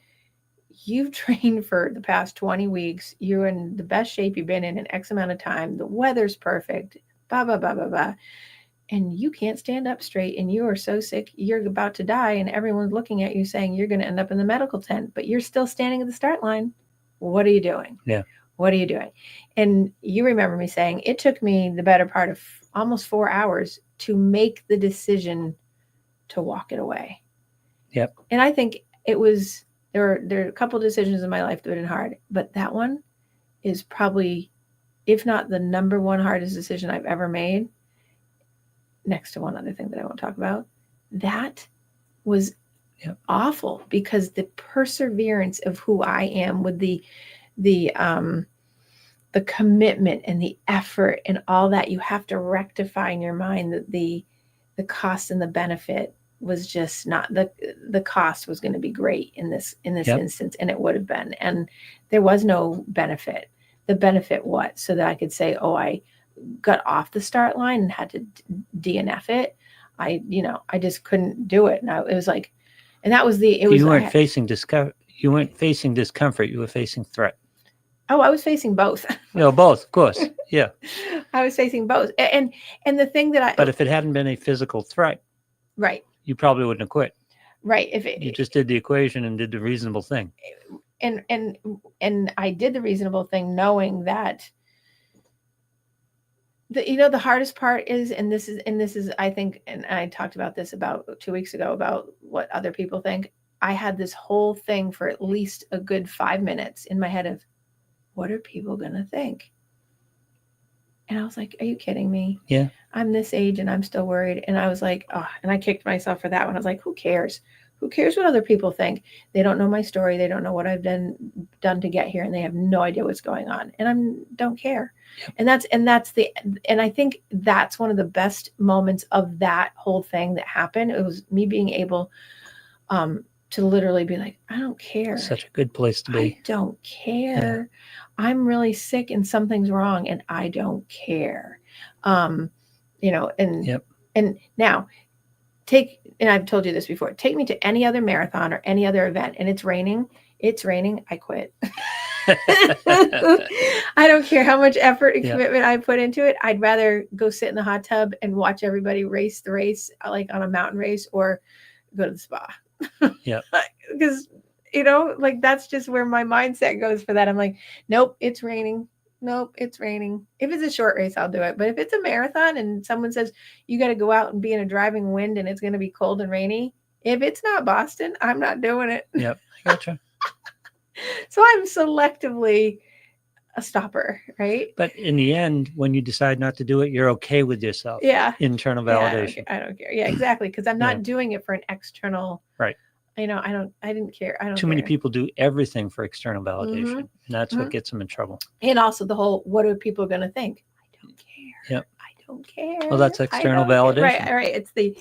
you've trained for the past 20 weeks. You're in the best shape you've been in X amount of time. The weather's perfect, blah, blah, blah, blah, blah. And you can't stand up straight and you are so sick, you're about to die. And everyone's looking at you saying you're going to end up in the medical tent, but you're still standing at the start line. What are you doing? Yeah. What are you doing? And you remember me saying it took me the better part of almost 4 hours to make the decision to walk it away. Yep. And I think it was, there are a couple of decisions in my life that have been hard, but that one is probably, if not the number one hardest decision I've ever made, next to one other thing that I won't talk about. That was awful, because the perseverance of who I am with the commitment and the effort and all that you have to rectify in your mind, that the cost and the benefit was just not, the cost was going to be great in this instance, and it would have been, and there was no benefit. The benefit what? So that I could say, oh, I got off the start line and had to DNF it. I just couldn't do it. And it was like, and that was You weren't facing discomfort. You weren't facing discomfort. You were facing threat. Oh, I was facing both. Both, of course. Yeah. I was facing both. And the thing that But if it hadn't been a physical threat, right, you probably wouldn't have quit. Right. You just did the equation and did the reasonable thing. And I did the reasonable thing, knowing that the hardest part is, and this is, I think, and I talked about this about 2 weeks ago about what other people think. I had this whole thing for at least a good 5 minutes in my head of, what are people going to think? And I was like, are you kidding me? Yeah. I'm this age and I'm still worried. And I was like, oh, and I kicked myself for that one. I was like, who cares? Who cares what other people think? They don't know my story. They don't know what I've done to get here, and they have no idea what's going on. And I don't care. Yep. And I think that's one of the best moments of that whole thing that happened. It was me being able to literally be like, I don't care. Such a good place to be. I don't care. Yeah. I'm really sick and something's wrong and I don't care. And now and I've told you this before, take me to any other marathon or any other event and it's raining, I quit. I don't care how much effort and commitment I put into it. I'd rather go sit in the hot tub and watch everybody race the race, like on a mountain race, or go to the spa. Yeah. Because, that's just where my mindset goes for that. I'm like, nope, it's raining. Nope, it's raining. If it's a short race, I'll do it. But if it's a marathon and someone says you got to go out and be in a driving wind and it's going to be cold and rainy, if it's not Boston, I'm not doing it. Yep, I gotcha. So I'm selectively a stopper, right? But in the end, when you decide not to do it, you're okay with yourself. Yeah. Internal validation. I don't care. Yeah, exactly. Because I'm not doing it for an external. Right. I didn't care. I don't Too many people do everything for external validation. Mm-hmm. And that's what gets them in trouble. And also the whole, what are people going to think? I don't care. Yep. I don't care. Well, that's external validation. Right. It's they're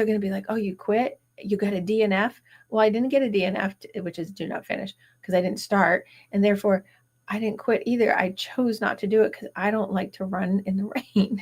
going to be like, oh, you quit? You got a DNF? Well, I didn't get a DNF, which is do not finish, because I didn't start. And therefore, I didn't quit either. I chose not to do it because I don't like to run in the rain.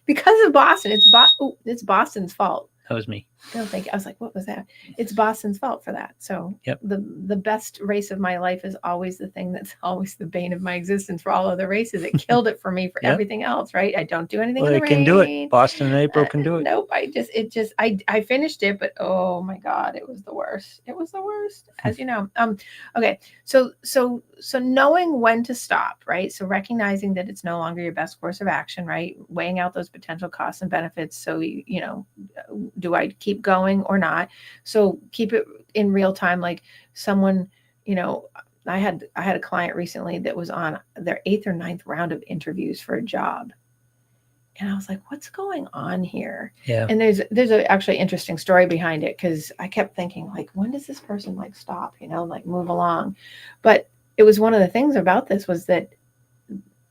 Because of Boston. It's Boston's fault. That was me. No, thank you. I was like, what was that? It's Boston's fault for that. So the best race of my life is always the thing that's always the bane of my existence for all other races. It killed it for me for everything else, right? I don't do anything in the rain. Can do it. Boston and April can do it. Nope. I finished it, but oh my God, it was the worst. It was the worst, as you know. Okay. So knowing when to stop, right? So recognizing that it's no longer your best course of action, right? Weighing out those potential costs and benefits. So, do I keep going or not? So keep it in real time. Like someone, I had a client recently that was on their 8th or 9th round of interviews for a job. And I was like, what's going on here? Yeah. And there's a actually interesting story behind it, because I kept thinking, like, when does this person like stop, like move along? But it was one of the things about this was that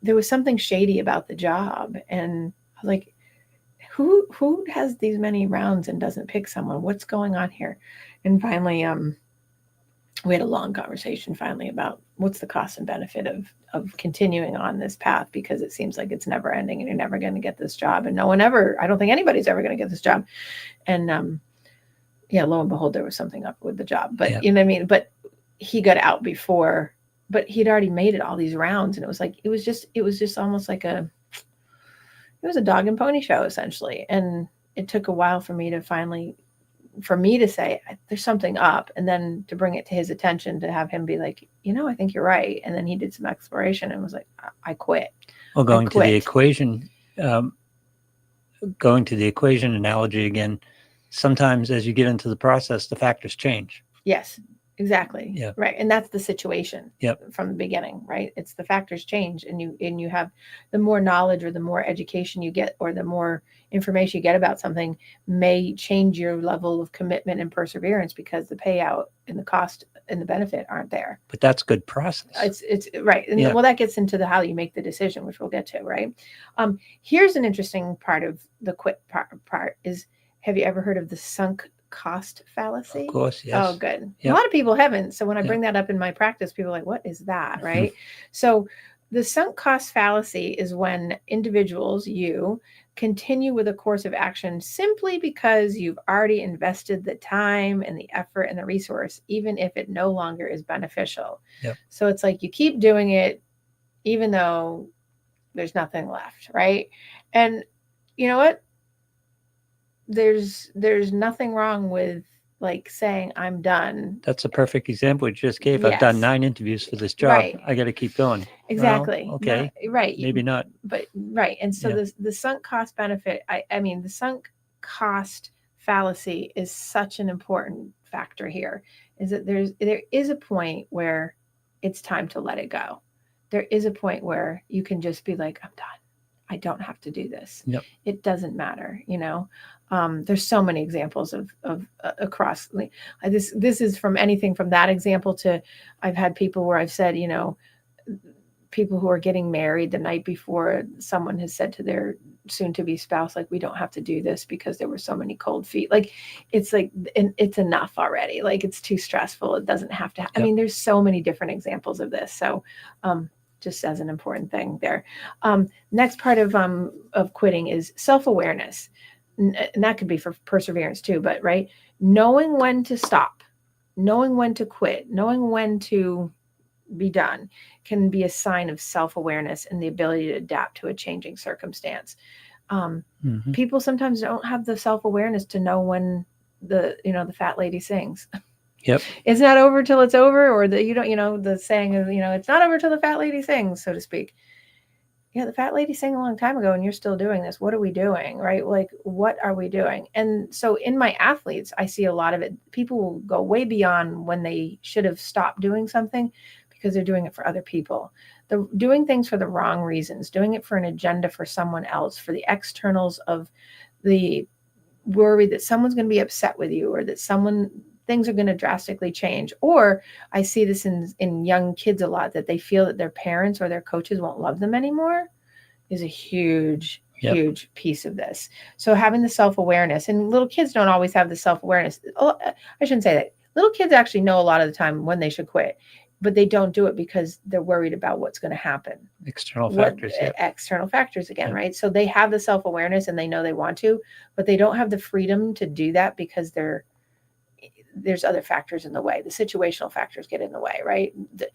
there was something shady about the job. And I was like, who has these many rounds and doesn't pick someone? What's going on here? And finally, we had a long conversation finally about what's the cost and benefit of continuing on this path, because it seems like it's never ending and you're never going to get this job, and no one ever, I don't think anybody's ever going to get this job. And yeah, lo and behold, there was something up with the job, but Yeah. you know what I mean? But he got out before, but he'd already made it all these rounds, and it was just almost like it was a dog and pony show essentially. And it took a while for me to say there's something up, and then to bring it to his attention, to have him be like, I think you're right. And then he did some exploration and was like, I quit. Well, going to the equation analogy again, sometimes as you get into the process, the factors change. Yes, exactly. Yeah. Right. And that's the situation. Yep. From the beginning, right? It's the factors change, and you have the more knowledge or the more education you get, or the more information you get about something may change your level of commitment and perseverance, because the payout and the cost and the benefit aren't there. But that's good process. It's right. And well, that gets into how you make the decision, which we'll get to, right? Here's an interesting part of the quit part is, have you ever heard of the sunk cost fallacy? Of course, yes. Oh, good. Yep. A lot of people haven't. So when I bring that up in my practice, people are like, what is that? Right. So the sunk cost fallacy is when individuals, you, continue with a course of action simply because you've already invested the time and the effort and the resource, even if it no longer is beneficial. Yep. So it's like you keep doing it even though there's nothing left, right? And you know what? There's nothing wrong with like saying I'm done. That's a perfect example you just gave. Yes. I've done 9 interviews for this job. Right. I got to keep going. Exactly. Well, okay. Right. Maybe not. But right. And so the sunk cost benefit, I mean, the sunk cost fallacy is such an important factor here, is that there is a point where it's time to let it go. There is a point where you can just be like, I'm done. I don't have to do this. Yep. It doesn't matter, There's so many examples of across. This is from anything from that example to, I've had people where I've said, people who are getting married the night before, someone has said to their soon-to-be spouse, like, we don't have to do this because there were so many cold feet. Like, it's like, it's enough already. Like, it's too stressful. It doesn't have to. Yep. I mean, there's so many different examples of this. So, just as an important thing there. Next part of quitting is self-awareness. And that could be for perseverance too, but right. Knowing when to stop, knowing when to quit, knowing when to be done can be a sign of self-awareness and the ability to adapt to a changing circumstance. People sometimes don't have the self-awareness to know when the fat lady sings. Yep. It's not over till it's over, or the saying is, it's not over till the fat lady sings, so to speak. Yeah, the fat lady sang a long time ago and you're still doing this. What are we doing? Right? Like, what are we doing? And so in my athletes, I see a lot of it. People will go way beyond when they should have stopped doing something because they're doing it for other people. They're doing things for the wrong reasons, doing it for an agenda for someone else, for the externals of the worry that someone's going to be upset with you, or that things are going to drastically change. Or I see this in young kids a lot, that they feel that their parents or their coaches won't love them anymore is a huge, huge piece of this. So having the self-awareness, and little kids don't always have the self-awareness. Oh, I shouldn't say that. Little kids actually know a lot of the time when they should quit, but they don't do it because they're worried about what's going to happen. External factors. External factors again, right? So they have the self-awareness and they know they want to, but they don't have the freedom to do that because there's other factors in the way. The situational factors get in the way, right? The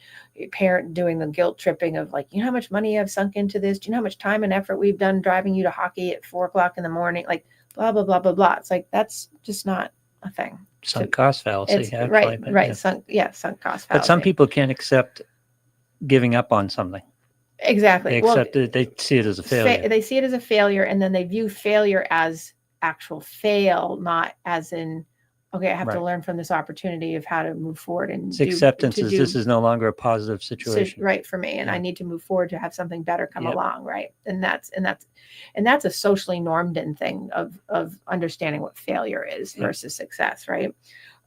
parent doing the guilt tripping of like, how much money I've sunk into this? Do you know how much time and effort we've done driving you to hockey at 4:00 in the morning? Like, blah, blah, blah, blah, blah. It's like, that's just not a thing. Sunk cost fallacy. Actually, right. Yeah. Sunk cost fallacy. But some people can't accept giving up on something. Exactly. They accept it. They see it as a failure. They see it as a failure, and then they view failure as actual fail, not as in, okay, I have to Right. learn from this opportunity of how to move forward and It's acceptance is this is no longer a positive situation. right for me, and I Yeah. need to move forward to have something better come Yep. along, right? And that's a socially normed in thing of understanding what failure is Yep. versus success, right?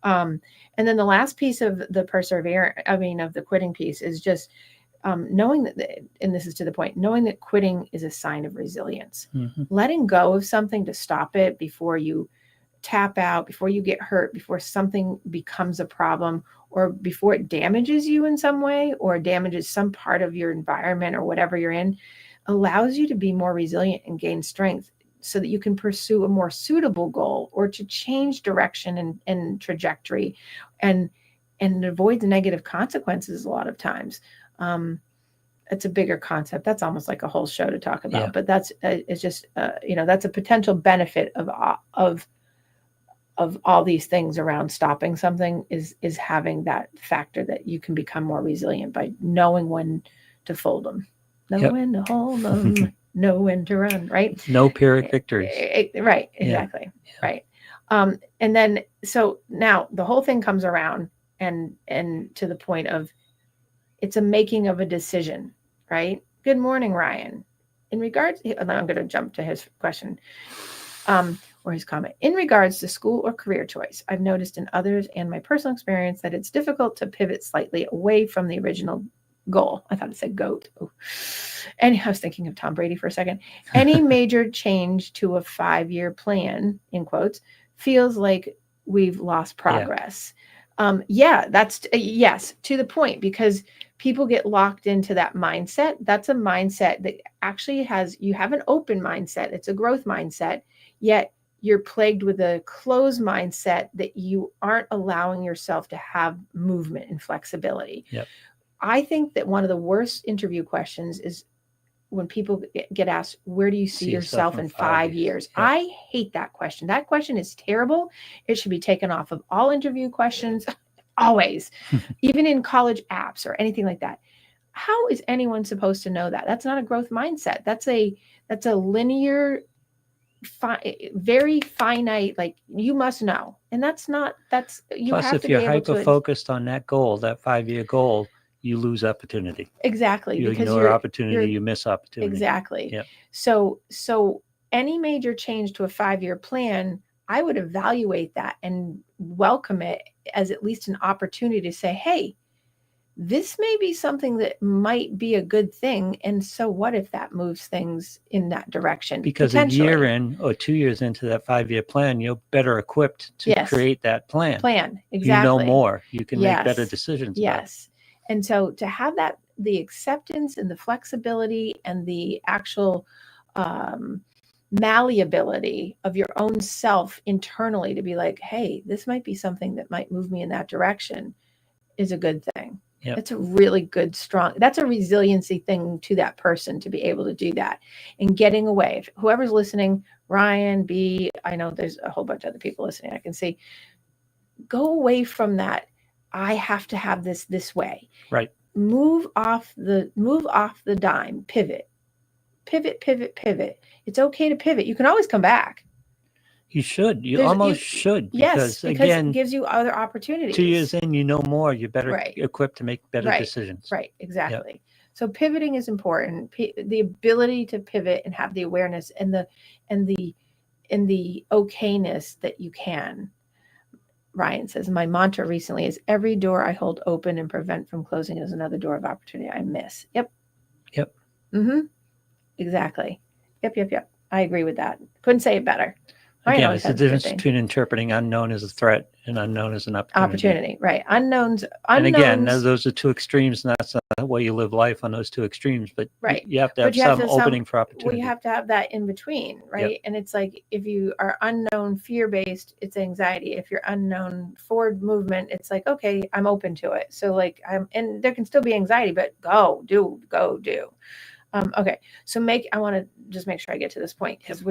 And then the last piece of the of the quitting piece is just knowing that, and this is to the point, knowing that quitting is a sign of resilience. Mm-hmm. Letting go of something to stop it before you tap out, before you get hurt, before something becomes a problem, or before it damages you in some way or damages some part of your environment or whatever you're in, allows you to be more resilient and gain strength so that you can pursue a more suitable goal or to change direction and trajectory and avoid the negative consequences a lot of times. It's a bigger concept. That's almost like a whole show to talk about, but that's it's just that's a potential benefit of all these things around stopping something is having that factor that you can become more resilient by knowing when to fold them, know when to hold them, know when to run, right? No Pyrrhic victories. Right, exactly. Yeah. Right. And then so now the whole thing comes around and to the point of it's a making of a decision, right? Good morning, Ryan. In regards, and I'm going to jump to his question. Or his comment. In regards to school or career choice, I've noticed in others and my personal experience that it's difficult to pivot slightly away from the original goal. I thought it said goat. Oh. And I was thinking of Tom Brady for a second. Any major change to a 5-year plan, in quotes, feels like we've lost progress. That's yes, to the point, because people get locked into that mindset. That's a mindset that actually you have an open mindset. It's a growth mindset, yet you're plagued with a closed mindset that you aren't allowing yourself to have movement and flexibility. Yep. I think that one of the worst interview questions is when people get asked, where do you see yourself in 5 years? Yep. I hate that question. That question is terrible. It should be taken off of all interview questions, always, even in college apps or anything like that. How is anyone supposed to know that? That's not a growth mindset. That's a linear, very finite, like you must know. And you Plus, have if to you're be able to hyper-focused on that goal, that 5-year goal, you lose opportunity. Exactly. You ignore opportunity, you miss opportunity. Exactly. Yep. So any major change to a 5-year plan, I would evaluate that and welcome it as at least an opportunity to say, hey, this may be something that might be a good thing. And so what if that moves things in that direction? Because a year in or 2 years into that 5-year plan, you're better equipped to create that plan. Exactly. You know more. You can make better decisions. Yes. And so to have that, the acceptance and the flexibility and the actual malleability of your own self internally to be like, hey, this might be something that might move me in that direction is a good thing. Yep. It's a really good, strong, that's a resiliency thing to that person to be able to do that and getting away. If whoever's listening, Ryan, B, I know there's a whole bunch of other people listening. I can see, go away from that. I have to have this way. Right. Move off the dime, pivot. It's okay to pivot. You can always come back. You should. You almost should. Because again, it gives you other opportunities. 2 years in, you know more. You're better equipped to make better decisions. Right. Exactly. Yep. So pivoting is important. The ability to pivot and have the awareness and the okayness that you can. Ryan says, my mantra recently is every door I hold open and prevent from closing is another door of opportunity I miss. Yep. Mm-hmm. Exactly. Yep. I agree with that. Couldn't say it better. Again, it's the difference between interpreting unknown as a threat and unknown as an opportunity. Right. Unknowns. And again, those are two extremes, and that's the way you live life on those two extremes. But you have to have some opening for opportunity. Well, you have to have that in between, right? Yep. And it's like if you are unknown fear-based, it's anxiety. If you're unknown forward movement, it's like, okay, I'm open to it. So like and there can still be anxiety, but go do. Okay. So I want to just make sure I get to this point because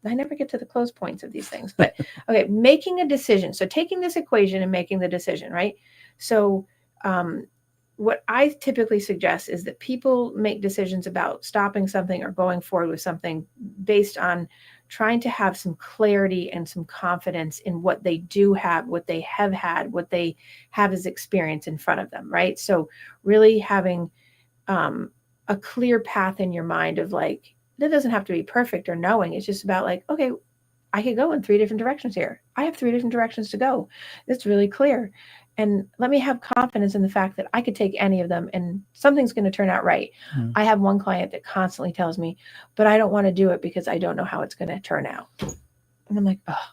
I never get to the close points of these things, but okay. Making a decision. So taking this equation and making the decision, right? So, what I typically suggest is that people make decisions about stopping something or going forward with something based on trying to have some clarity and some confidence in what they do have, what they have had, what they have as experience in front of them, right? So really having a clear path in your mind of like, that doesn't have to be perfect or knowing. It's just about like, okay, I could go in 3 different directions here. I have 3 different directions to go. It's really clear. And let me have confidence in the fact that I could take any of them and something's going to turn out right. Mm. I have one client that constantly tells me, but I don't want to do it because I don't know how it's going to turn out. And I'm like, oh,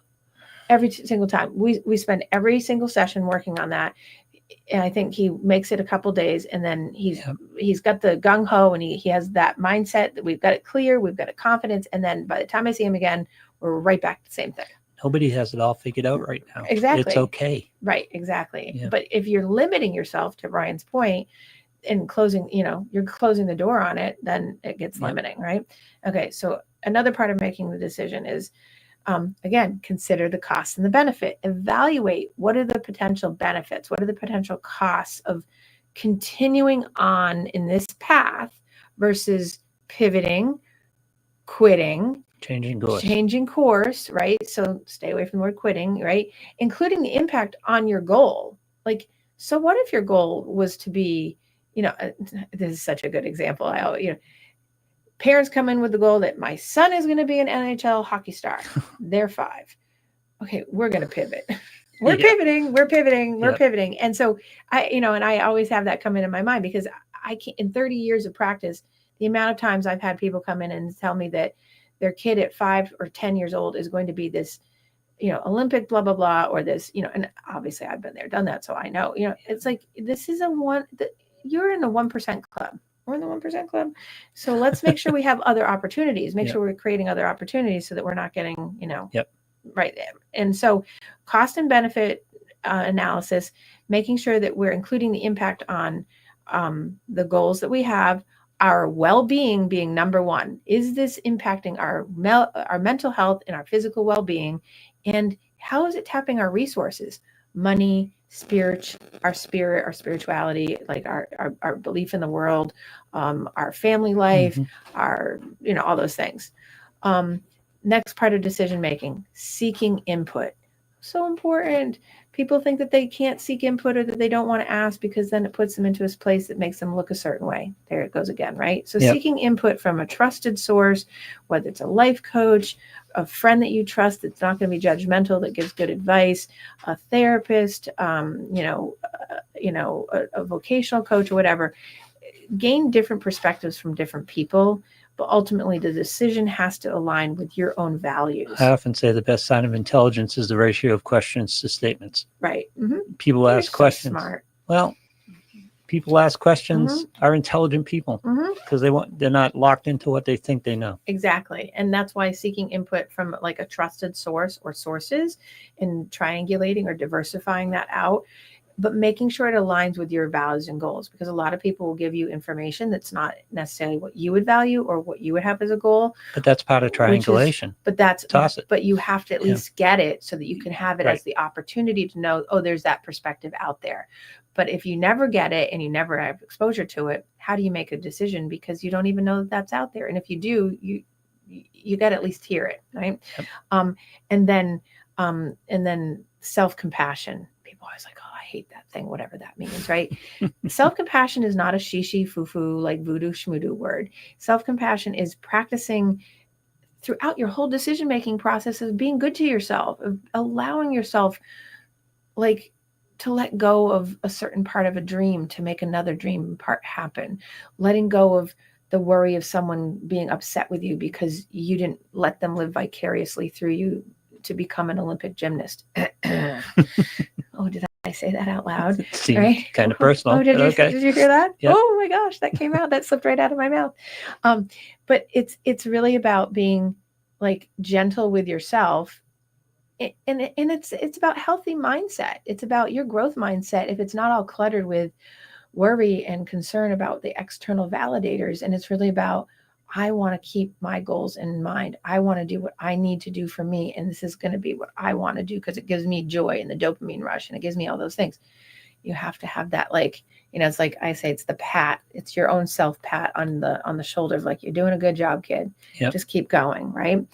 every single time we spend every single session working on that. And I think he makes it a couple days and then he's got the gung ho and he has that mindset that we've got it clear, we've got a confidence. And then by the time I see him again, we're right back to the same thing. Nobody has it all figured out right now. Exactly. It's okay. Right. Exactly. Yeah. But if you're limiting yourself, to Brian's point, and closing, you're closing the door on it, then it gets limiting, right? Okay. So another part of making the decision is, again, consider the cost and the benefit. Evaluate what are the potential benefits, what are the potential costs of continuing on in this path versus pivoting, quitting, changing course, right? So stay away from the word quitting, right? Including the impact on your goal. Like, so what if your goal was to be, this is such a good example. Parents come in with the goal that my son is going to be an NHL hockey star. They're 5. Okay, we're going to pivot. We're pivoting. And so I always have that come into my mind because I can't, in 30 years of practice, the amount of times I've had people come in and tell me that their kid at 5 or 10 years old is going to be this, Olympic, blah, blah, blah, or this, and obviously I've been there, done that. So I know, it's like, this is you're in the 1% club. We're in the 1% club. So let's make sure we have other opportunities, make sure we're creating other opportunities so that we're not getting, right there. And so cost and benefit analysis, making sure that we're including the impact on the goals that we have, our well-being being number one. Is this impacting our mental health and our physical well-being? And how is it tapping our resources, money, our spirit, our spirituality, like our belief in the world, our family life, our, all those things. Next part of decision making, seeking input. So important. People think that they can't seek input or that they don't want to ask because then it puts them into a place that makes them look a certain way. There it goes again, right? So seeking input from a trusted source, whether it's a life coach, a friend that you trust that's not going to be judgmental, that gives good advice, a therapist, a vocational coach or whatever. Gain different perspectives from different people, but ultimately the decision has to align with your own values. I often say the best sign of intelligence is the ratio of questions to statements. Right. Mm-hmm. People ask questions. Smart. Well, people ask questions are intelligent people because they're not locked into what they think they know. Exactly. And that's why seeking input from like a trusted source or sources and triangulating or diversifying that out, but making sure it aligns with your values and goals, because a lot of people will give you information that's not necessarily what you would value or what you would have as a goal. But that's part of triangulation. But you have to at least get it so that you can have it as the opportunity to know, oh, there's that perspective out there. But if you never get it and you never have exposure to it, how do you make a decision? Because you don't even know that that's out there. And if you do, you got to at least hear it, right? Yep. And then self-compassion. People always like, oh, I hate that thing, whatever that means, right? Self-compassion is not a shishi foo-foo, like voodoo schmoodoo word. Self-compassion is practicing throughout your whole decision-making process of being good to yourself, of allowing yourself like to let go of a certain part of a dream to make another dream part happen, letting go of the worry of someone being upset with you because you didn't let them live vicariously through you to become an Olympic gymnast. Oh, did I say that out loud? Right? Kind of personal. Oh, did you hear that? Yep. Oh my gosh, that came out. That slipped right out of my mouth. But it's really about being like gentle with yourself. And it's about healthy mindset. It's about your growth mindset. If it's not all cluttered with worry and concern about the external validators, and it's really about, I want to keep my goals in mind. I want to do what I need to do for me. And this is going to be what I want to do because it gives me joy and the dopamine rush and it gives me all those things. You have to have that, like, it's like I say, it's the pat. It's your own self pat on the shoulder of like, you're doing a good job, kid. Yep. Just keep going, right?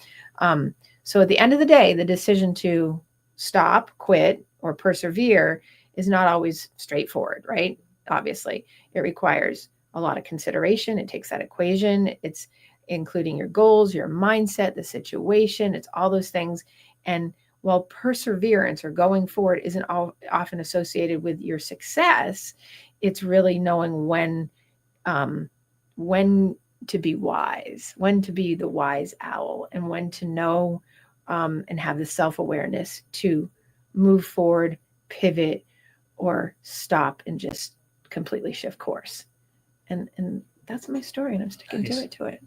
So at the end of the day, the decision to stop, quit, or persevere is not always straightforward, right? Obviously, it requires a lot of consideration. It takes that equation. It's including your goals, your mindset, the situation. It's all those things. And while perseverance or going forward isn't often associated with your success, it's really knowing when to be wise, when to be the wise owl, and when to know and have the self-awareness to move forward, pivot, or stop and just completely shift course. And that's my story, and I'm sticking Nice. to it.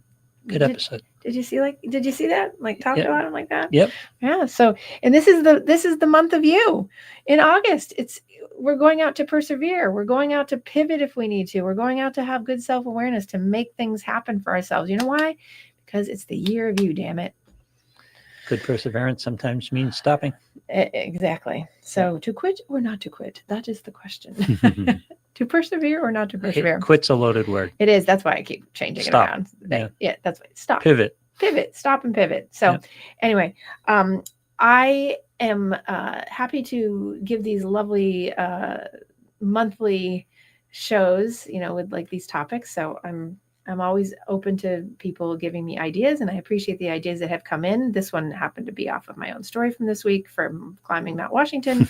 Good episode. Did you see that? Like talked about him like that? Yep. Yeah. So, and this is the month of you. In August, we're going out to persevere. We're going out to pivot if we need to. We're going out to have good self-awareness to make things happen for ourselves. You know why? Because it's the year of you, damn it. Good perseverance sometimes means stopping. Exactly. So to quit or not to quit? That is the question. To persevere or not to persevere? Quit's a loaded word. It is. That's why I keep changing it around. Yeah, that's why. Stop. Pivot. Stop and pivot. So anyway, I am happy to give these lovely monthly shows, with like these topics. So I'm always open to people giving me ideas, and I appreciate the ideas that have come in. This one happened to be off of my own story from this week from climbing Mount Washington.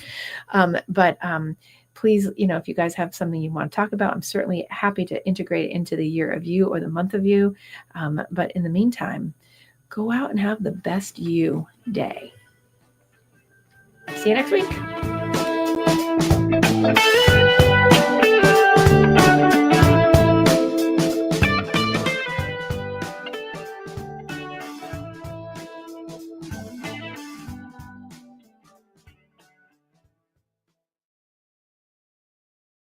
But please, if you guys have something you want to talk about, I'm certainly happy to integrate it into the year of you or the month of you. But in the meantime, go out and have the best you day. See you next week.